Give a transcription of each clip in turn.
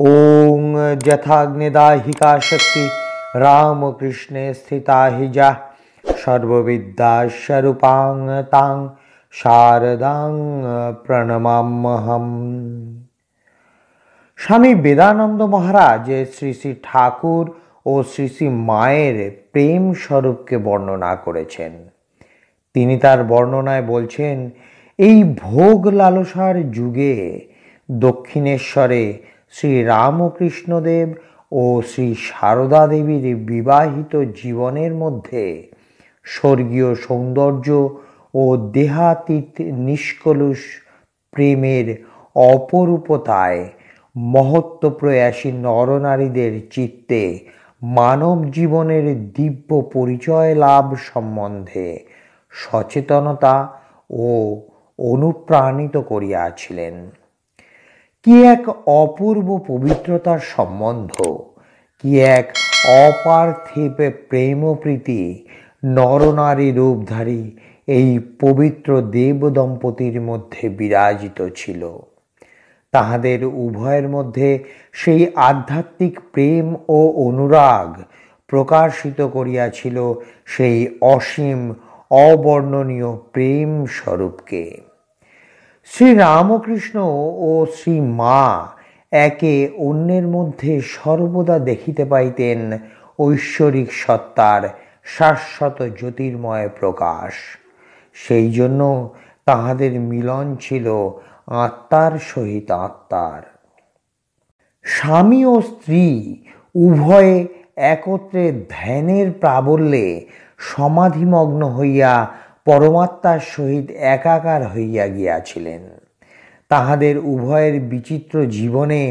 ओं यथाग्निदाहिका शक्ति रामकृष्णे स्थिता हि जा सर्वविद्यास्वरूपां तां शारदां प्रणमाम्यहम्। স্বামী বেদানন্দ মহারাজ শ্রী শ্রী ঠাকুর ও শ্রী শ্রী মায়ের প্রেম স্বরূপকে বর্ণনা করেছেন। তিনি তার বর্ণনায় বলছেন, এই ভোগ লালসার যুগে দক্ষিণেশ্বরে শ্রী রামকৃষ্ণদেব ও শ্রী সারদা দেবীর বিবাহিত জীবনের মধ্যে স্বর্গীয় সৌন্দর্য ও দেহাতীত নিষ্কলুষ প্রেমের অপরূপতায় মহত্ত্বপ্রয়াসী নরনারীদের চিত্তে মানব জীবনের দিব্য পরিচয় লাভ সম্বন্ধে সচেতনতা ও অনুপ্রাণিত করিয়াছিলেন। কি এক অপূর্ব পবিত্রতার সম্বন্ধ, কি এক অপার্থিব প্রেমপ্রীতি নরনারী রূপধারী এই পবিত্র দেব দম্পতির মধ্যে বিরাজিত ছিল। তাহাদের উভয়ের মধ্যে সেই আধ্যাত্মিক প্রেম ও অনুরাগ প্রকাশিত করিয়াছিল সেই অসীম অবর্ণনীয় প্রেম স্বরূপকে। শ্রী রামকৃষ্ণ ও শ্রী মা একে অন্যের মধ্যে সর্বদা দেখিতে পাইতেন ঐশ্বরিক সত্তার শাশ্বত জ্যোতির্ময় প্রকাশ। সেই জন্য তাহাদের মিলন ছিল আত্মার সহিত আত্মার। স্বামী ও স্ত্রী উভয়ে একত্রে ধ্যানের প্রাবল্যে সমাধিমগ্ন হইয়া পরমাত্মার সহিত একাকার হইয়া গিয়াছিলেন। তাহাদের উভয়ের বিচিত্র জীবনে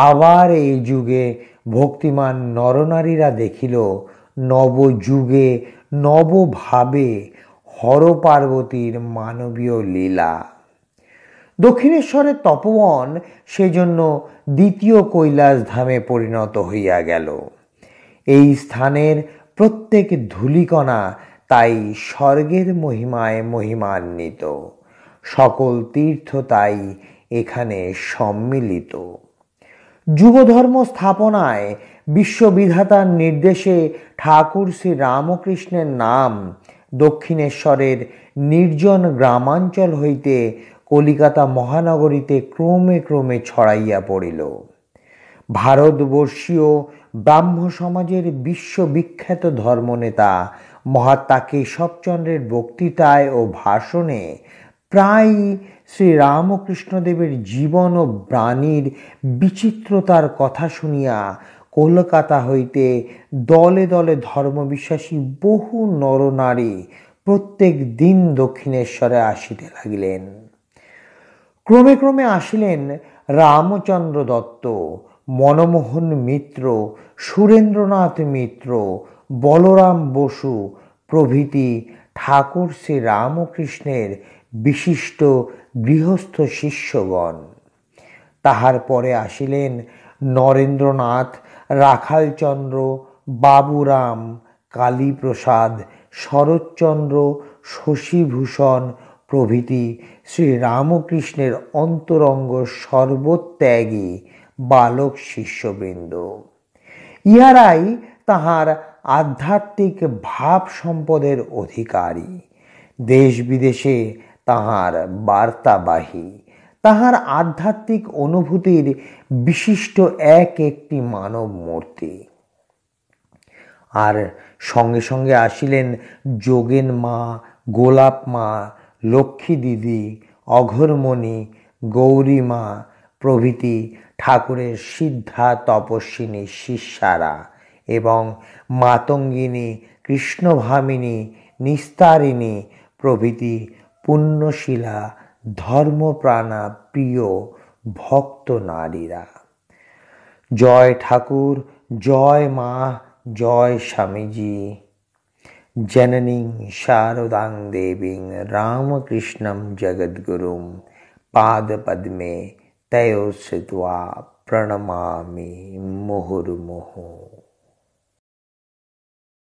আবার এই যুগে ভক্তিমান নরনারীরা দেখিল নবযুগে নবভাবে হর পার্বতীর মানবীয় লীলা। দক্ষিণেশ্বরের তপোবন সেজন্য দ্বিতীয় কৈলাস ধামে পরিণত হইয়া গেল। এই স্থানের প্রত্যেক ধূলিকণা তাই স্বর্গের মহিমায় মহিমান্বিত। সকল তীর্থ তাই এখানে সম্মিলিত। যুগধর্ম স্থাপনায় বিশ্ববিধাতার নির্দেশে ঠাকুর শ্রী রামকৃষ্ণের নাম দক্ষিণেশ্বরের নির্জন গ্রামাঞ্চল হইতে কলিকাতা মহানগরীতে ক্রমে ক্রমে ছড়াইয়া পড়িল। ভারতবর্ষীয় ব্রাহ্ম সমাজের বিশ্ববিখ্যাত ধর্মনেতা মহাত্মা কেশবচন্দ্রের বক্তৃতায় ও ভাষণে প্রায় শ্রী রামকৃষ্ণদেবের জীবন ও বাণীর বিচিত্রতার কথা শুনিয়া কলকাতা হইতে দলে দলে ধর্মবিশ্বাসী বহু নরনারী প্রত্যেক দিন দক্ষিণেশ্বরে আসিতে লাগিলেন। ক্রমে ক্রমে আসিলেন রামচন্দ্র দত্ত, মনমোহন মিত্র, সুরেন্দ্রনাথ মিত্র, বলরাম বসু প্রভৃতি ঠাকুর শ্রী রামকৃষ্ণের বিশিষ্ট গৃহস্থ শিষ্যগণ। তাহার পরে আসিলেন নরেন্দ্রনাথ, রাখালচন্দ্র, বাবুরাম, কালীপ্রসাদ, শরৎচন্দ্র, শশীভূষণ প্রভৃতি শ্রী রামকৃষ্ণের অন্তরঙ্গ সর্বত্যাগী বালক শিষ্যবৃন্দ। ইহারাই তাহার আধ্যাত্মিক ভাব সম্পদের অধিকারী, দেশ বিদেশে তাহার বার্তাবাহী, তাহার আধ্যাত্মিক অনুভূতির বিশিষ্ট এক একটি মানব মূর্তি। আর সঙ্গে সঙ্গে আসিলেন যোগেন মা, গোলাপ মা, লক্ষ্মী দিদি, অঘরমণি, গৌরী মা প্রভৃতি ঠাকুরের সিদ্ধা তপস্বিনী শিষ্যারা এবং মাতঙ্গিনী, কৃষ্ণভামিনী, নিস্তারিণী প্রভৃতি পুণ্যশীলা ধর্মপ্রাণা প্রিয় ভক্ত নারীরা। জয় ঠাকুর, জয় মা, জয় স্বামীজি। জননীং শারদাং দেবীং রামকৃষ্ণং জগদ্গুরুং পাদপদ্মে তয়োঃ শ্রিত্বা প্রণমামি মুহুর্মুহুঃ।